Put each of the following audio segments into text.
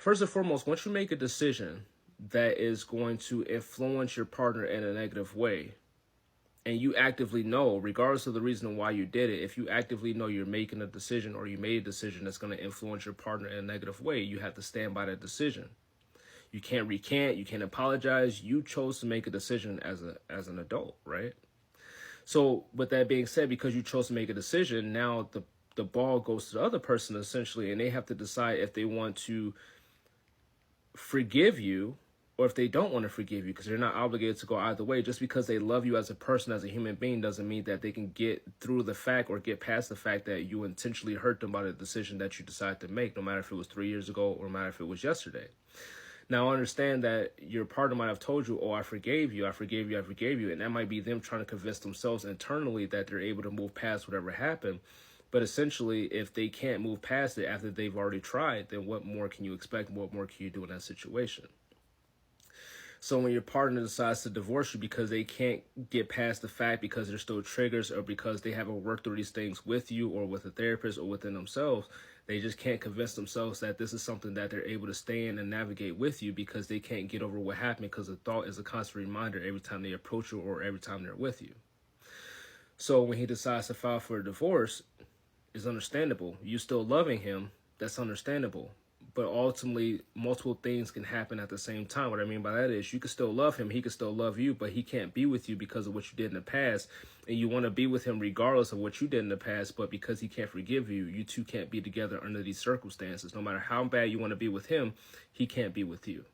First and foremost, once you make a decision that is going to influence your partner in a negative way, and you actively know, regardless of the reason why you did it, if you actively know you're making a decision or you made a decision that's going to influence your partner in a negative way, you have to stand by that decision. You can't recant, you can't apologize. You chose to make a decision as an adult, right? So with that being said, because you chose to make a decision, now the ball goes to the other person essentially, and they have to decide if they want to forgive you or if they don't want to forgive you, because they're not obligated to go either way. Just because they love you as a person, as a human being, doesn't mean that they can get through the fact or get past the fact that you intentionally hurt them by the decision that you decided to make, no matter if it was 3 years ago or no matter if it was yesterday. Now, understand that your partner might have told you, oh, I forgave you, I forgave you, I forgave you. And that might be them trying to convince themselves internally that they're able to move past whatever happened. But essentially, if they can't move past it after they've already tried, then what more can you expect? What more can you do in that situation? So when your partner decides to divorce you because they can't get past the fact, because there's still triggers, or because they haven't worked through these things with you or with a therapist or within themselves, they just can't convince themselves that this is something that they're able to stay in and navigate with you, because they can't get over what happened, because the thought is a constant reminder every time they approach you or every time they're with you. So when he decides to file for a divorce, it's understandable. You still loving him, that's understandable. But ultimately, multiple things can happen at the same time. What I mean by that is you can still love him, he can still love you, but he can't be with you because of what you did in the past. And you want to be with him regardless of what you did in the past, but because he can't forgive you, you two can't be together under these circumstances. No matter how bad you want to be with him, he can't be with you.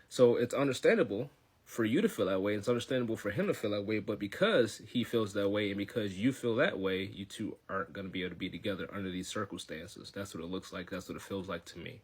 So it's understandable for you to feel that way. It's understandable for him to feel that way. But because he feels that way and because you feel that way, you two aren't going to be able to be together under these circumstances. That's what it looks like. That's what it feels like to me.